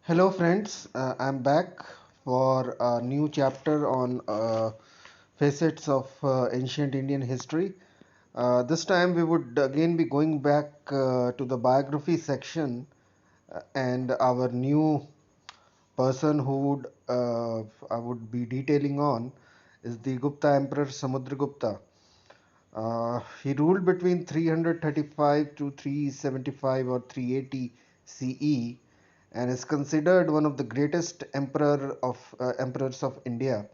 Hello, friends. I'm back for a new chapter on facets of ancient Indian history. This time, we would again be going back to the biography section, and our new person who I would be detailing on is the Gupta Emperor Samudragupta. He ruled between 335 to 375 or 380 CE and is considered one of the greatest emperors of India.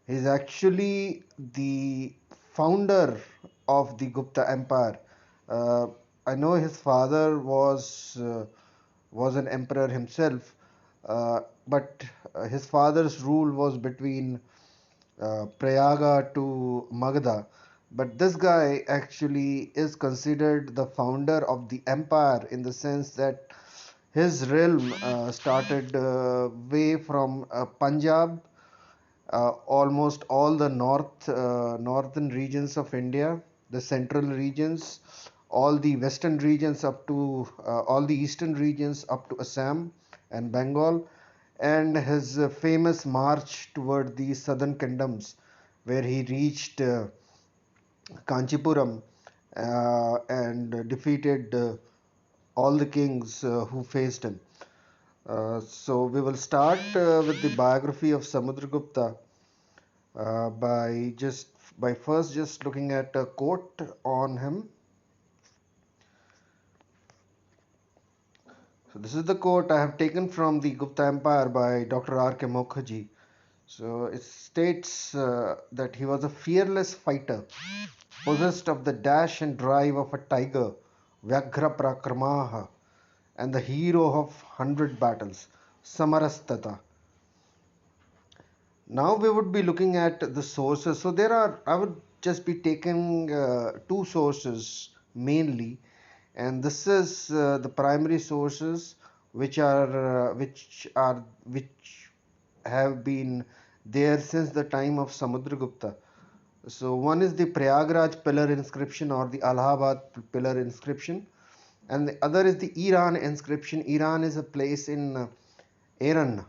He is actually the founder of the Gupta Empire. Uh, I know his father was an emperor himself, but his father's rule was between Prayaga to Magadha. But this guy actually is considered the founder of the empire in the sense that his realm started way from Punjab, almost all the northern regions of India, the central regions, all the western regions up to all the eastern regions up to Assam and Bengal, and his famous march toward the southern kingdoms, where he reached Kanchipuram and defeated all the kings who faced him. So we will start with the biography of Samudragupta by first just looking at a quote on him. So this is the quote I have taken from the Gupta Empire by Dr. R. K. Mukherjee. So it states that he was a fearless fighter, possessed of the dash and drive of a tiger, Vyaghra Prakramaha, and the hero of 100 battles, Samarastata. Now we would be looking at the sources. So I would just be taking two sources mainly, and this is the primary sources which have been there since the time of Samudragupta. So one is the Prayagraj pillar inscription or the Allahabad pillar inscription, and the other is the Iran inscription. Iran is a place in Iran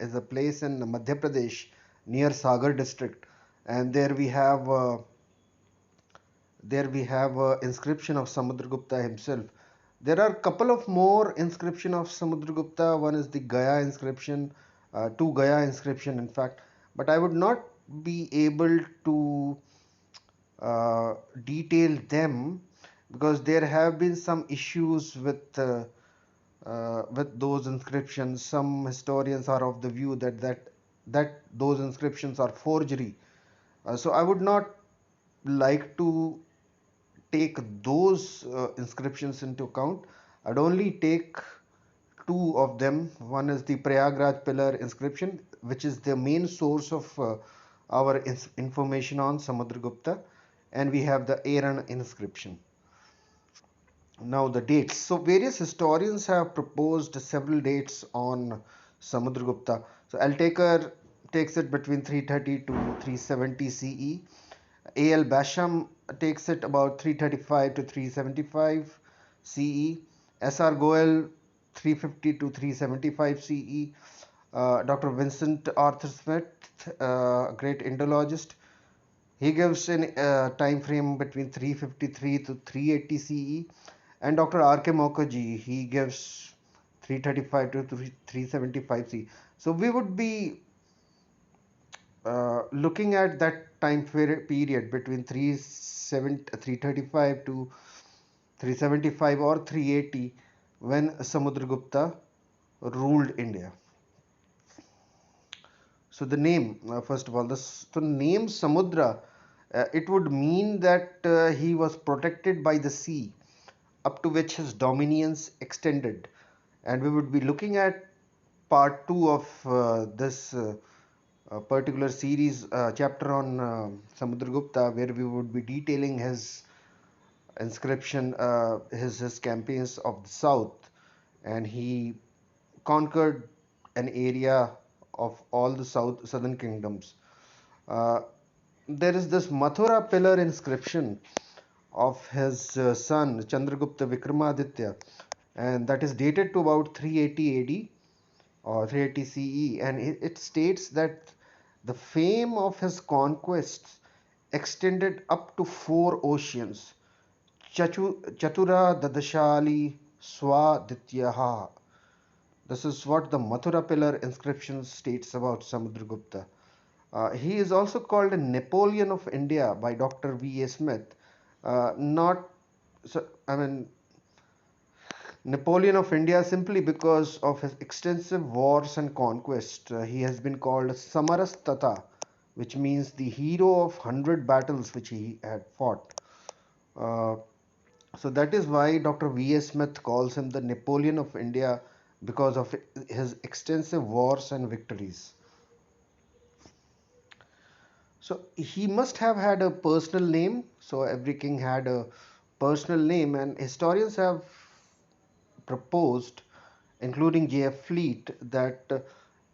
is a place in Madhya Pradesh near Sagar district, and there we have a inscription of Samudragupta himself. There are a couple of more inscription of Samudragupta. One is the Gaya inscription, two Gaya inscription in fact, but I would not be able to detail them because there have been some issues with those inscriptions. Some historians are of the view that those inscriptions are forgery. So I would not like to take those inscriptions into account. I'd only take two of them. One is the Prayagraj pillar inscription, which is the main source of our information on Samudragupta, and we have the Aran inscription. Now the dates. So various historians have proposed several dates on Samudragupta. So takes it between 330 to 370 CE. A.L. Basham takes it about 335 to 375 CE. S.R. Goel 350 to 375 CE. Dr. Vincent Arthur Smith, great Indologist, he gives an time frame between 353 to 380 CE, and Dr. R.K. Mukherjee he gives 335 to 375 CE. So we would be looking at that time period between 335 to 375 or 380 when Samudragupta ruled India. So the name, first of all, the name Samudra, it would mean that he was protected by the sea up to which his dominions extended. And we would be looking at part two of this particular series chapter on Samudragupta, where we would be detailing his inscription, his campaigns of the south, and he conquered an area of all the southern kingdoms. Uh, there is this Mathura pillar inscription of his son Chandragupta Vikramaditya. and that is dated to about 380 AD or 380 CE, and it states that the fame of his conquests extended up to four oceans. Chatura Dadashali Swadityaha. This is what the Mathura pillar inscription states about Samudragupta. He is also called a Napoleon of India by Dr. V.A. Smith. Not, so, I mean, Napoleon of India simply because of his extensive wars and conquests. He has been called Samarastata, which means the hero of 100 battles which he had fought. Uh, so that is why Dr. V.S. Smith calls him the Napoleon of India because of his extensive wars and victories. So he must have had a personal name. So every king had a personal name, and historians have proposed, including J.F. Fleet, that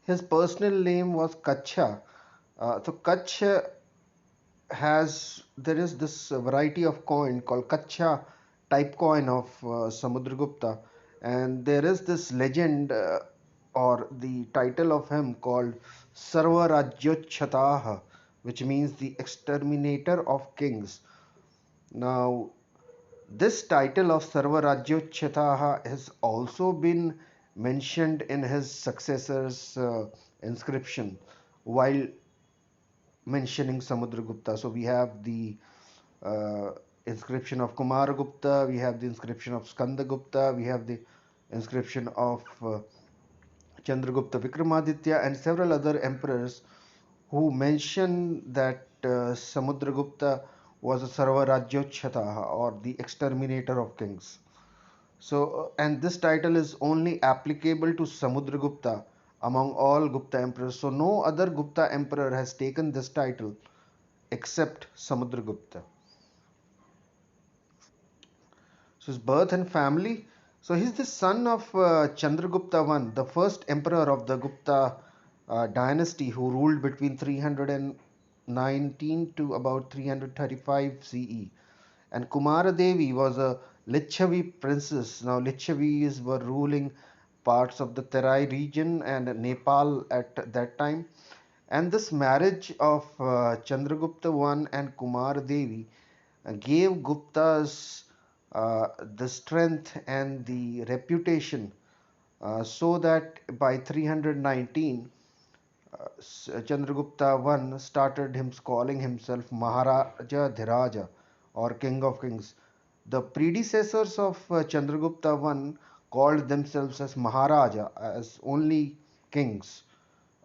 his personal name was Kacha. So Kach there is this variety of coin called Kacha type coin of Samudragupta, and there is this legend or the title of him called Sarva Rajyochataha, which means the exterminator of kings. Now, this title of Sarva Rajyochataha has also been mentioned in his successor's inscription while mentioning Samudragupta. So we have the uh, inscription of Kumaragupta, we have the inscription of Skandagupta, we have the inscription of Chandragupta Vikramaditya, and several other emperors who mention that Samudragupta was a Sarva Rajyochataha or the exterminator of kings. So, and this title is only applicable to Samudragupta among all Gupta emperors. So, no other Gupta emperor has taken this title except Samudragupta. So his birth and family. So he's the son of Chandragupta I, the first emperor of the Gupta dynasty who ruled between 319 to about 335 CE. And Kumara Devi was a Lichavi princess. Now Lichavis were ruling parts of the Terai region and Nepal at that time. And this marriage of Chandragupta I and Kumar Devi gave Guptas the strength and the reputation so that by 319 Chandragupta I started him calling himself Maharaja Dhiraja or King of Kings. The predecessors of Chandragupta I called themselves as Maharaja, as only kings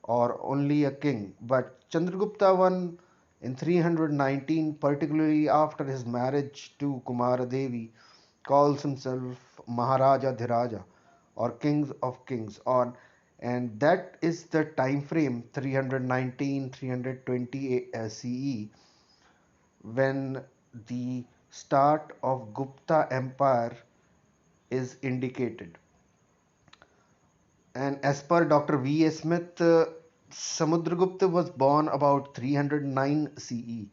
or only a king. But Chandragupta I in 319, particularly after his marriage to Kumara Devi, calls himself Maharaja Dhiraja or Kings of Kings on, and that is the time frame 319 320 CE when the start of Gupta Empire is indicated. And as per Dr. V.A. Smith, Samudragupta was born about 309 CE.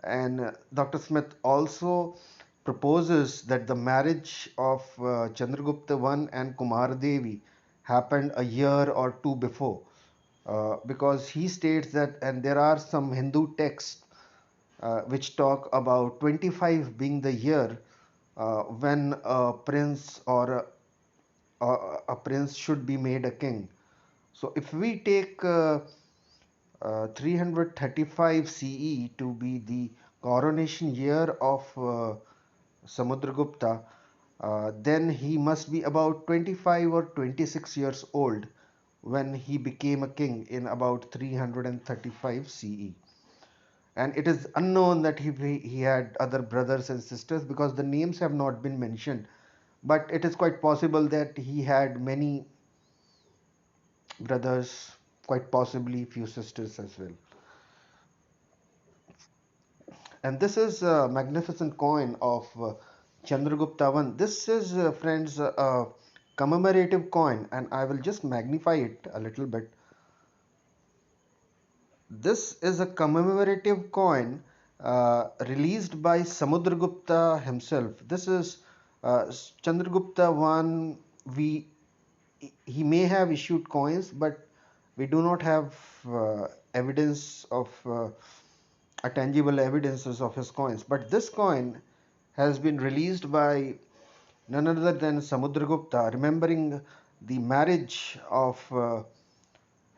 And Dr. Smith also proposes that the marriage of Chandragupta I and Kumar Devi happened a year or two before. Because he states that, and there are some Hindu texts which talk about 25 being the year when a prince or a prince should be made a king. So if we take 335 CE to be the coronation year of Samudragupta, then he must be about 25 or 26 years old when he became a king in about 335 CE. And it is unknown that he had other brothers and sisters because the names have not been mentioned. But it is quite possible that he had many brothers, quite possibly few sisters as well. And this is a magnificent coin of Chandragupta I. This is, friends, a commemorative coin, and I will just magnify it a little bit. This is a commemorative coin released by Samudragupta himself. This is Chandragupta one, we he may have issued coins, but we do not have evidence of a tangible evidences of his coins. But this coin has been released by none other than Samudragupta, remembering the marriage of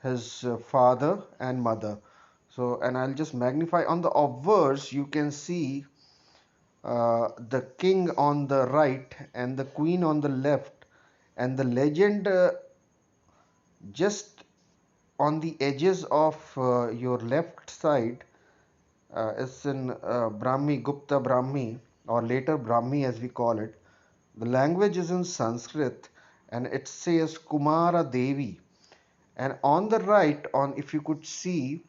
his father and mother. So, and I'll just magnify on the obverse, you can see the king on the right and the queen on the left, and the legend just on the edges of your left side is in Brahmi, Gupta Brahmi, or later Brahmi as we call it. The language is in Sanskrit, and it says Kumara Devi. And on the right, on if you could see,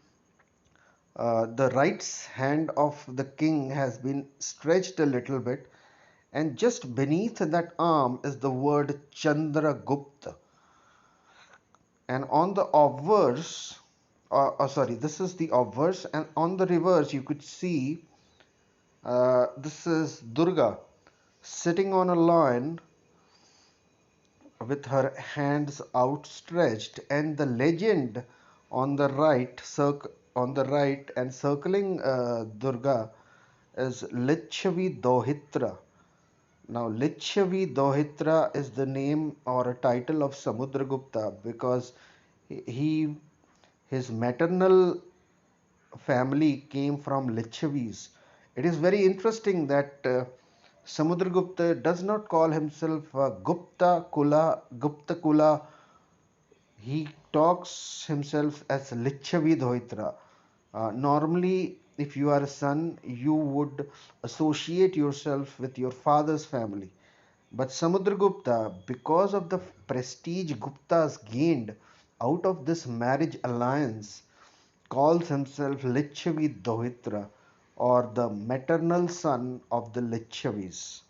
the right hand of the king has been stretched a little bit, and just beneath that arm is the word Chandragupta. And on the obverse, sorry, this is the obverse, and on the reverse, you could see this is Durga sitting on a lion with her hands outstretched, and the legend on the right, on the right, and circling Durga is Lichavi Dohitra. Now, Lichavi Dohitra is the name or a title of Samudragupta because he his maternal family came from Lichavis. It is very interesting that Samudragupta does not call himself Gupta Kula. He talks himself as Lichavi Dhoitra. Normally, if you are a son, you would associate yourself with your father's family. But Samudragupta, because of the prestige Guptas gained out of this marriage alliance, calls himself Lichavi Dohitra, or the maternal son of the Lichavis.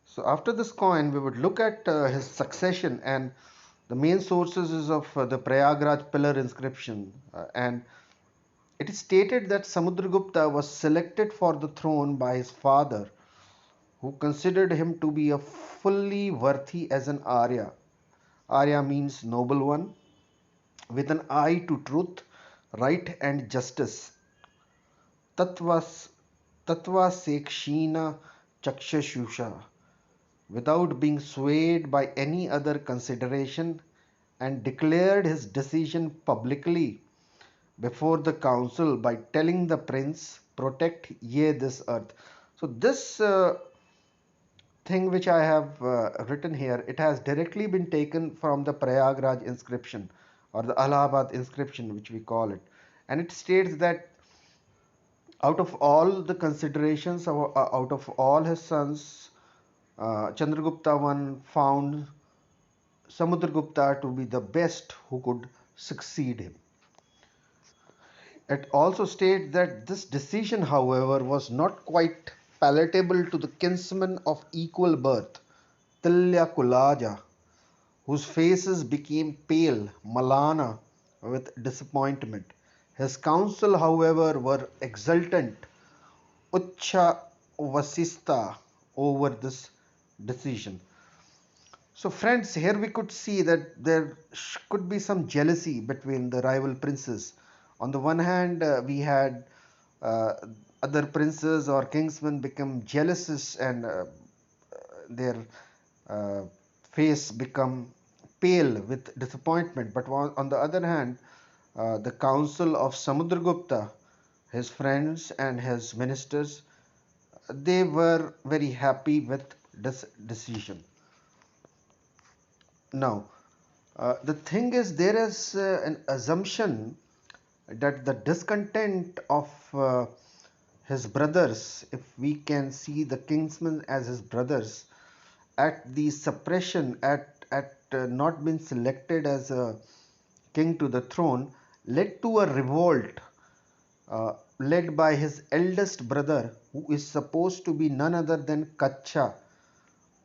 So after this coin, we would look at his succession, and the main sources is of the Prayagraj pillar inscription, and it is stated that Samudragupta was selected for the throne by his father, who considered him to be a fully worthy as an Arya. Arya means noble one, with an eye to truth, right, and justice. Tatvas, Tattva Sekshina Chakshashusha, without being swayed by any other consideration, and declared his decision publicly before the council by telling the prince, "Protect ye this earth." So, this thing which I have written here, it has directly been taken from the Prayagraj inscription or the Allahabad inscription, which we call it. And it states that out of all the considerations, out of all his sons, Chandragupta one found Samudragupta to be the best who could succeed him. It also states that this decision, however, was not quite palatable to the kinsmen of equal birth, Tilya Kulaja, whose faces became pale, Malana, with disappointment. His council, however, were exultant, Ucha Vasista, over this decision. So, friends, here we could see that there could be some jealousy between the rival princes. On the one hand, we had uh, other princes or kingsmen become jealous, and their uh, face become pale with disappointment. But on the other hand, the council of Samudragupta, his friends and his ministers, they were very happy with this decision. Now, the thing is, there is an assumption that the discontent of his brothers, if we can see the kingsmen as his brothers, at the suppression, at not being selected as a king to the throne, led to a revolt led by his eldest brother, who is supposed to be none other than Kacha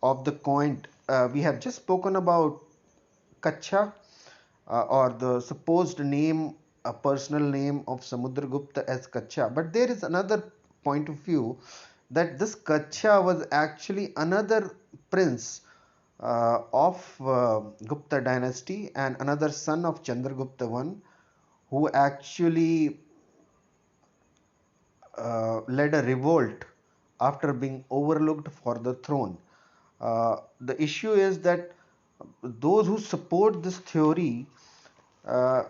of the coin. We have just spoken about Kacha, or the supposed name, a personal name of Samudragupta as Kacha. But there is another point of view that this Kacha was actually another prince of Gupta dynasty and another son of Chandragupta I, who actually led a revolt after being overlooked for the throne. The issue is that those who support this theory uh,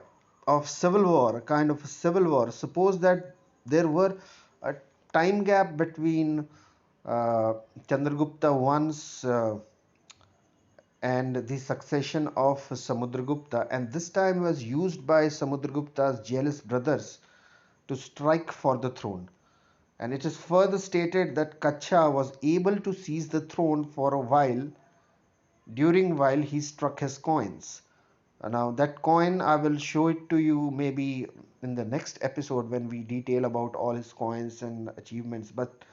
of civil war, a kind of a civil war, suppose that there were a time gap between uh, Chandragupta I's and the succession of Samudragupta, and this time was used by Samudragupta's jealous brothers to strike for the throne. And it is further stated that Kacha was able to seize the throne for a while during while he struck his coins. Now that coin I will show it to you maybe in the next episode when we detail about all his coins and achievements. But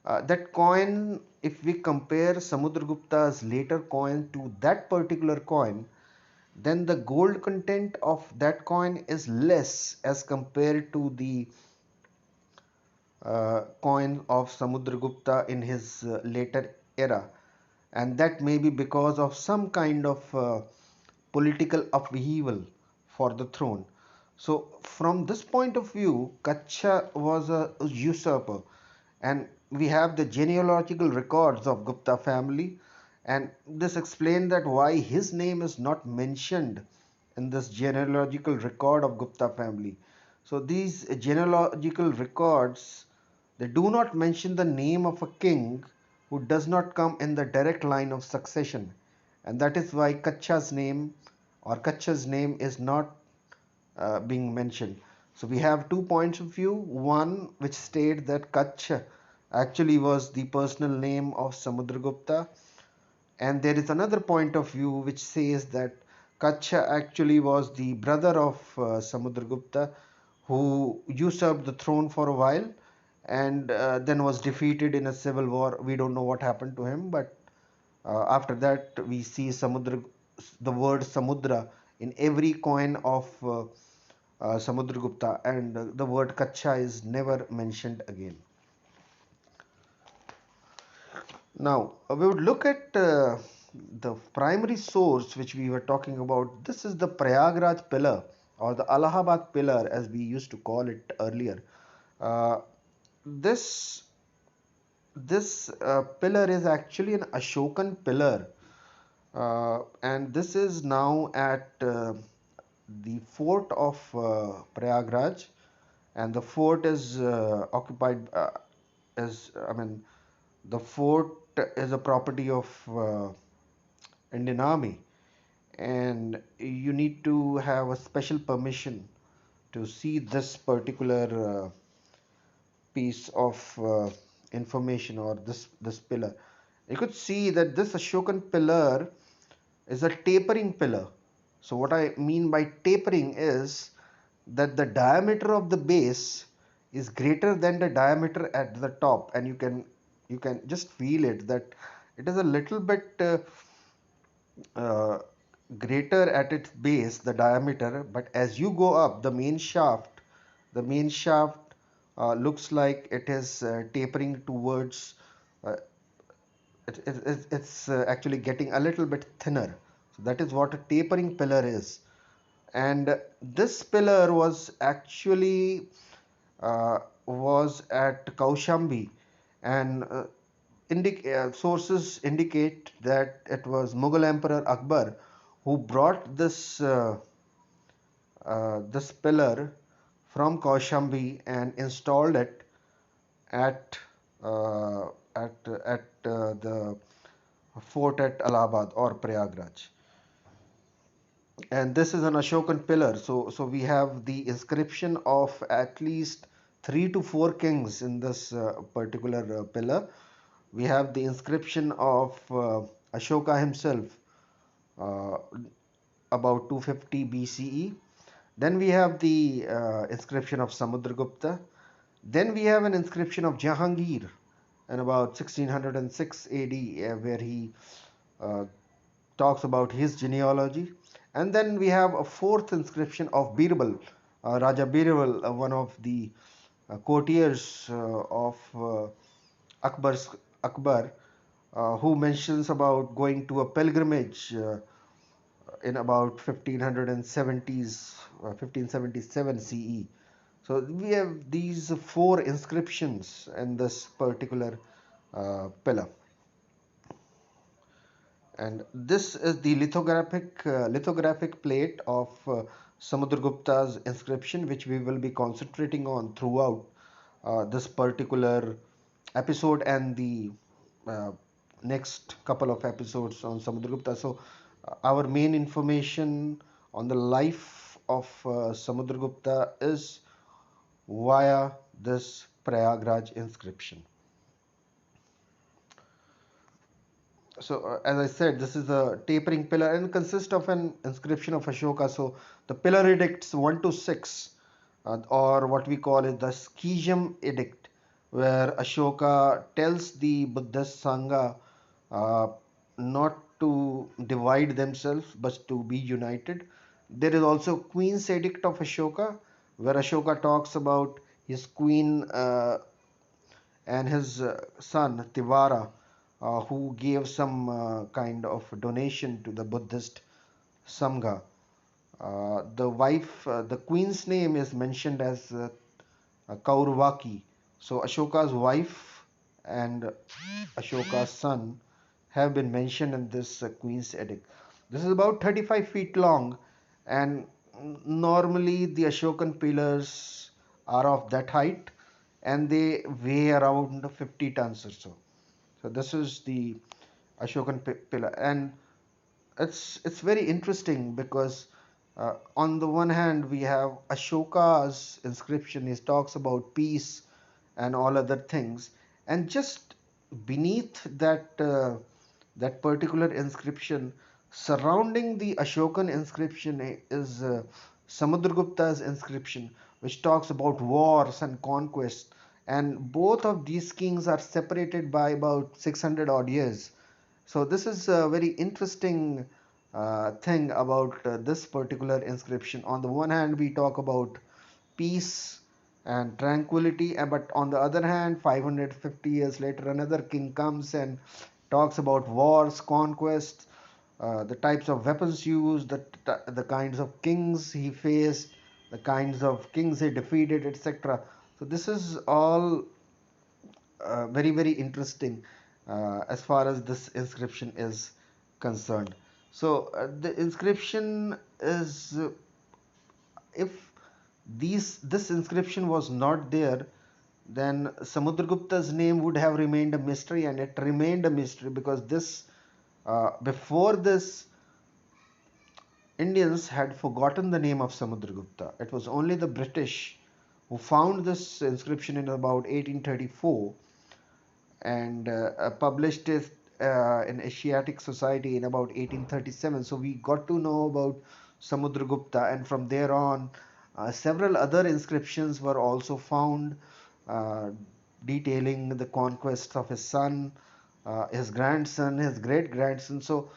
that coin, if we compare Samudragupta's later coin to that particular coin, then the gold content of that coin is less as compared to the coin of Samudragupta in his later era, and that may be because of some kind of political upheaval for the throne. So, from this point of view, Kacha was a usurper, and we have the genealogical records of Gupta family, and this explains that why his name is not mentioned in this genealogical record of Gupta family. So these genealogical records, they do not mention the name of a king who does not come in the direct line of succession, and that is why Kacha's name is not being mentioned. So we have two points of view. One which state that Kach actually was the personal name of Samudragupta, and there is another point of view which says that Kacha actually was the brother of Samudragupta, who usurped the throne for a while and then was defeated in a civil war. We don't know what happened to him, but after that we see the word Samudra in every coin of Samudragupta, and the word Kacha is never mentioned again. Now, we would look at the primary source which we were talking about. This is the Prayagraj pillar or the Allahabad pillar as we used to call it earlier. Uh, this this pillar is actually an Ashokan pillar, and this is now at the fort of Prayagraj, and the fort is occupied as I mean the fort is a property of Indian Army, and you need to have a special permission to see this particular piece of information or this pillar. You could see that this Ashokan pillar is a tapering pillar. So what I mean by tapering is that the diameter of the base is greater than the diameter at the top, and you can just feel it that it is a little bit uh, greater at its base, the diameter, but as you go up the main shaft looks like it is tapering towards uh, it's actually getting a little bit thinner. So that is what a tapering pillar is. And this pillar was actually was at Kaushambi, and sources indicate that it was Mughal Emperor Akbar who brought this pillar from Kaushambi and installed it at uh, at the fort at Allahabad or Prayagraj. And this is an Ashokan pillar. So we have the inscription of at least 3 to 4 kings in this particular pillar. We have the inscription of Ashoka himself, uh, about 250 BCE. Then we have the inscription of Samudragupta. Then we have an inscription of Jahangir in about 1606 AD, where he uh, talks about his genealogy. And then we have a fourth inscription of Birbal, Raja Birbal, one of the courtiers of Akbar's Akbar, who mentions about going to a pilgrimage in about 1570s, 1577 CE. So we have these four inscriptions in this particular pillar, and this is the lithographic plate of Samudragupta's inscription, which we will be concentrating on throughout this particular episode and the uh, next couple of episodes on Samudragupta. So, our main information on the life of Samudragupta is via this Prayagraj inscription. So, as I said, this is a tapering pillar and consists of an inscription of Ashoka. So, the pillar edicts 1 to 6, or what we call it the Schism edict, where Ashoka tells the Buddhist Sangha uh, not to divide themselves but to be united. There is also Queen's edict of Ashoka, where Ashoka talks about his queen and his son Tivara, who gave some kind of donation to the Buddhist Sangha. The queen's name is mentioned as Kaurvaki. So Ashoka's wife and Ashoka's son have been mentioned in this Queen's Edict. This is about 35 feet long, and normally the Ashokan pillars are of that height and they weigh around 50 tons or so. So this is the Ashokan pillar, and it's very interesting because on the one hand we have Ashoka's inscription. He talks about peace and all other things, and just beneath that particular inscription, surrounding the Ashokan inscription, is Samudragupta's inscription, which talks about wars and conquest. And both of these kings are separated by about 600 odd years. So this is a very interesting thing about this particular inscription. On the one hand, we talk about peace and tranquility, but on the other hand, 550 years later, another king comes and talks about wars, conquests, the types of weapons used, the kinds of kings he faced, the kinds of kings he defeated, etc. So this is all very very interesting as far as this inscription is concerned. So the inscription is if this inscription was not there, then Samudragupta's name would have remained a mystery, and it remained a mystery because this before this Indians had forgotten the name of Samudragupta. It was only the British who found this inscription in about 1834 and published it in Asiatic Society in about 1837. So we got to know about Samudragupta, and from there on, several other inscriptions were also found uh, detailing the conquests of his son, his grandson, his great grandson. So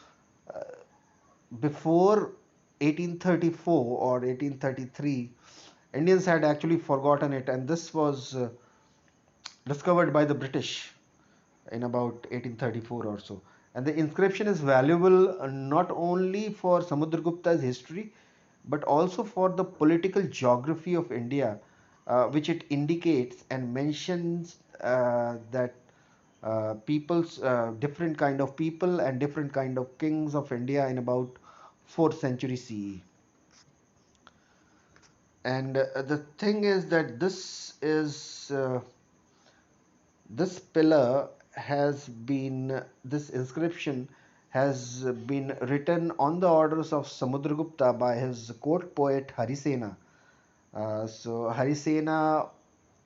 before 1834 or 1833, Indians had actually forgotten it, and this was discovered by the British in about 1834 or so. And the inscription is valuable not only for Samudragupta's history but also for the political geography of India, which it indicates and mentions that people's different kind of people and different kind of kings of India in about 4th century CE. And the thing is that this pillar has been this inscription has been written on the orders of Samudragupta by his court poet Harisena. So Harisena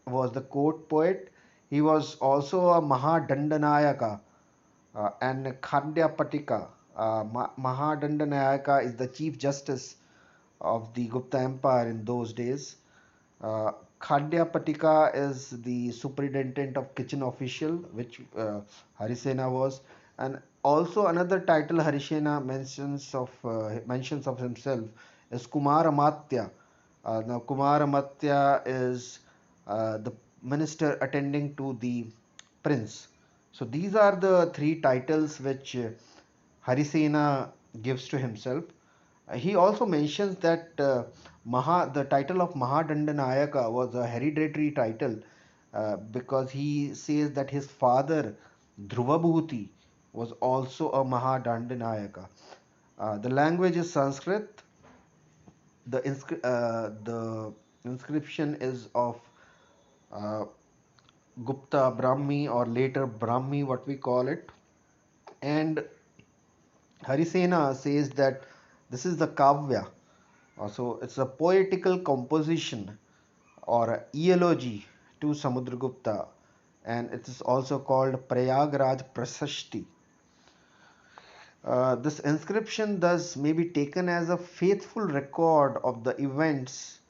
was the court poet. He was also a Mahadandanayaka and Khandyapatika. Mahadandanayaka is the chief justice of the Gupta Empire in those days. Uh, Khandya is the superintendent of kitchen official, which Harisena was, and also another title Harisena mentions of himself is Kumara Matya. Now Kumara Matya is the minister attending to the prince. So these are the three titles which Harisena gives to himself. He also mentions that the title of Mahadandanayaka was a hereditary title because he says that his father Dhruvabhuti was also a Mahadandanayaka. The language is Sanskrit. The inscription is of uh, Gupta Brahmi, or later Brahmi, what we call it. And Harisena says that this is the Kavya. So it's a poetical composition or a eulogy to Samudragupta, and it is also called Prayagraj Prasasti. This inscription thus may be taken as a faithful record of the events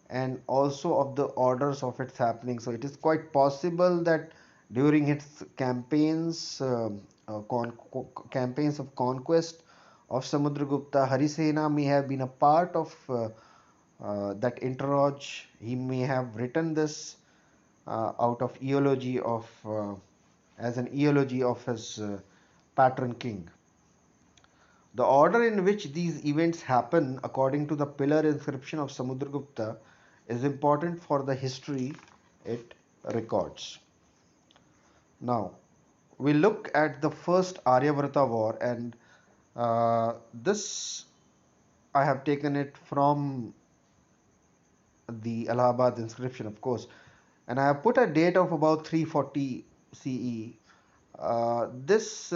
and also of the orders of its happening. So it is quite possible that during its campaigns of conquest of Samudragupta, Harisena may have been a part of that entourage. He may have written this out of eulogy of as an eulogy of his patron king. The order in which these events happen, according to the pillar inscription of Samudragupta, is important for the history it records. Now, we look at the first Aryavarta War, and this I have taken it from the Allahabad inscription, of course, and I have put a date of about 340 CE. This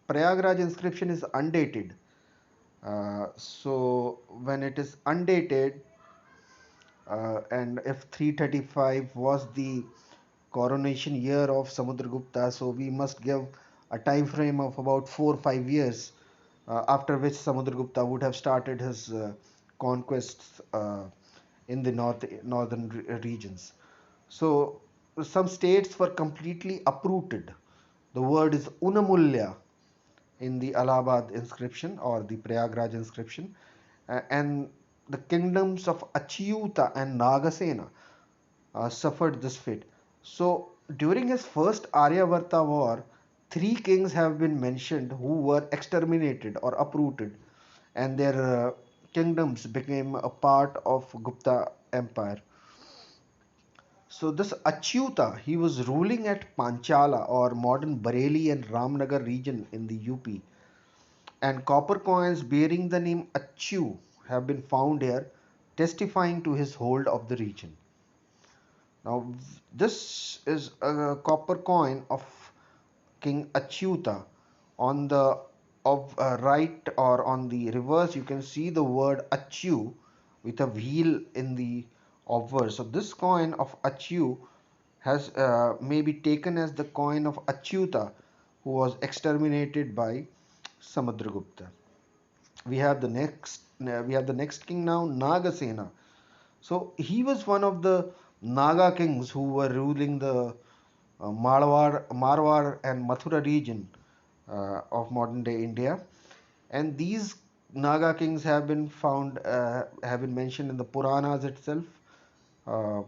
Prayagraj inscription is undated. So when it is undated, and if 335 was the coronation year of Samudragupta, so we must give a time frame of about 4 or 5 years, after which Samudragupta would have started his conquests in the northern regions. So some states were completely uprooted. The word is Unamulya in the Allahabad inscription or the Prayagraj inscription, and the kingdoms of Achyuta and Nagasena suffered this fate. So during his first Aryavarta war, three kings have been mentioned who were exterminated or uprooted, and their kingdoms became a part of Gupta Empire. So this Achyuta, he was ruling at Panchala or modern Bareilly and Ramnagar region in the UP, and copper coins bearing the name Achu have been found here, testifying to his hold of the region. Now, this is a copper coin of King Achyuta. On the right or on the reverse, you can see the word Achu with a wheel in the obverse. So this coin of Achu has may be taken as the coin of Achyuta, who was exterminated by Samudragupta. We have the next king now, Nagasena. So he was one of the Naga kings who were ruling the Marwar and Mathura region of modern day India, and these Naga kings have been mentioned in the Puranas itself, uh,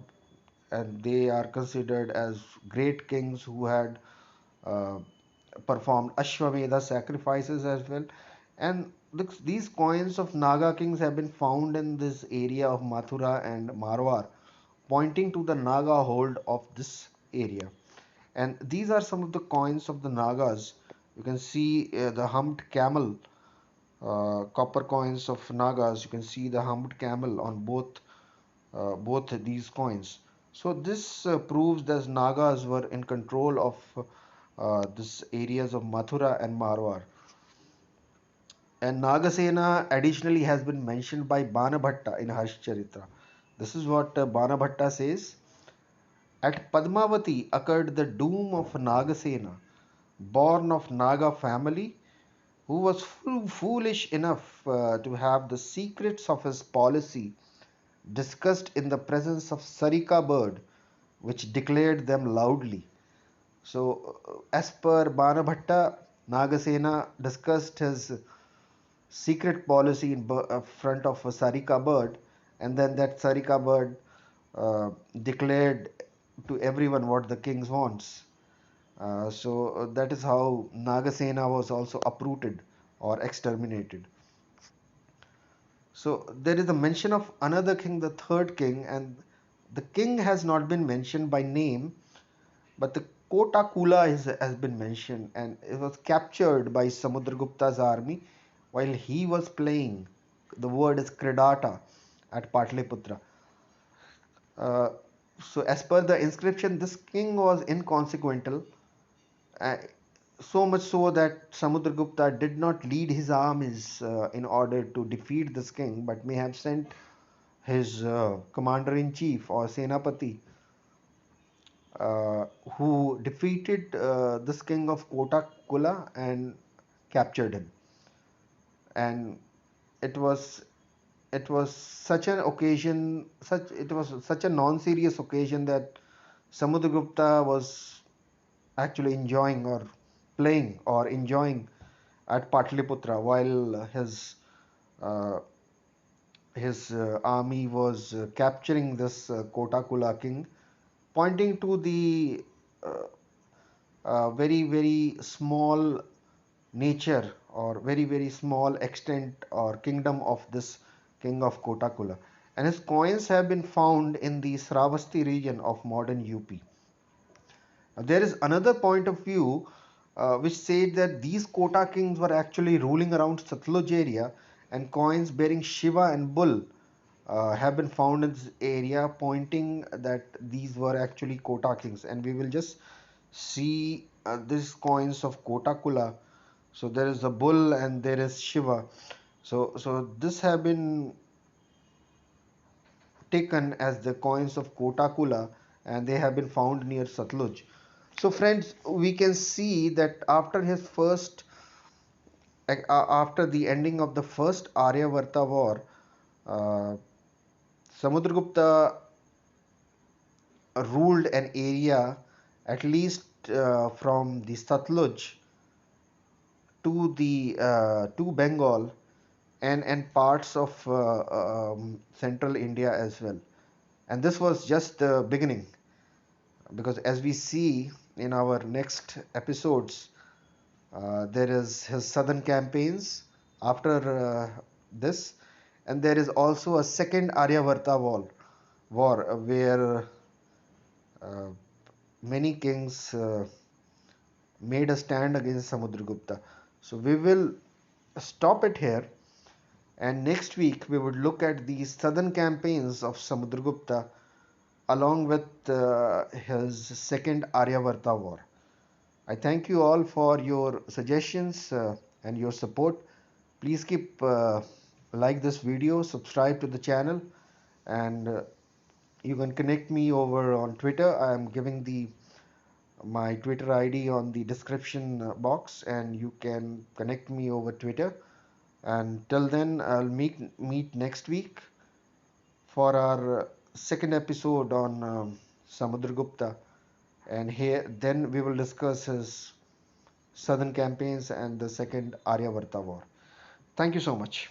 and they are considered as great kings who had uh, performed Ashwamedha sacrifices as well. And these coins of Naga kings have been found in this area of Mathura and Marwar, pointing to the Naga hold of this area. And these are some of the coins of the Nagas. You can see the humped camel, copper coins of Nagas. You can see the humped camel on both these coins. So this proves that Nagas were in control of this areas of Mathura and Marwar. And Nagasena additionally has been mentioned by Banabhatta in Harshcharitra. This is what Banabhatta says. At Padmavati occurred the doom of Nagasena, born of Naga family, who was foolish enough to have the secrets of his policy discussed in the presence of Sarika bird, which declared them loudly. So, as per Banabhatta, Nagasena discussed his secret policy in front of a Sarika bird, and then that Sarika bird uh, declared to everyone what the king wants. So that is how Nagasena was also uprooted or exterminated. So there is a mention of another king, the third king, and the king has not been mentioned by name, but the Kota Kula has been mentioned, and it was captured by Samudragupta's army while he was playing. The word is Kridata at Patliputra. Uh, so, as per the inscription, this king was inconsequential, uh, so much so that Samudragupta did not lead his armies in order to defeat this king, but may have sent his commander in chief or Senapati, uh, who defeated this king of Kotakula and captured him. And it was such an occasion, it was such a non-serious occasion that Samudragupta was actually enjoying or playing or enjoying at Patliputra while uh, his army was capturing this Kotakula king, pointing to the uh, very small nature or very small extent or kingdom of this king of Kotakula. And his coins have been found in the Sravasti region of modern UP. Now, there is another point of view which said that these Kota kings were actually ruling around Satluj area, and coins bearing Shiva and Bull have been found in this area, pointing that these were actually Kota kings. And we will just see these coins of Kotakula. So there is a bull and there is Shiva. So this have been taken as the coins of Kotakula, and they have been found near Satluj. So friends, we can see that after the ending of the first Aryavarta War, uh, Samudragupta ruled an area at least from the Satluj to Bengal and parts of central India as well. And this was just the beginning, because as we see in our next episodes, there is his southern campaigns after this, and there is also a second Aryavarta war where uh, many kings made a stand against Samudragupta. So we will stop it here, and next week we would look at the southern campaigns of Samudragupta along with his second Aryavarta war. I thank you all for your suggestions and your support. Please keep like this video, subscribe to the channel, and you can connect me over on Twitter. I am giving the my Twitter ID on the description box, and you can connect me over Twitter. And till then, I'll meet next week for our second episode on Samudragupta, and here then we will discuss his southern campaigns and the second Aryavarta war. Thank you so much.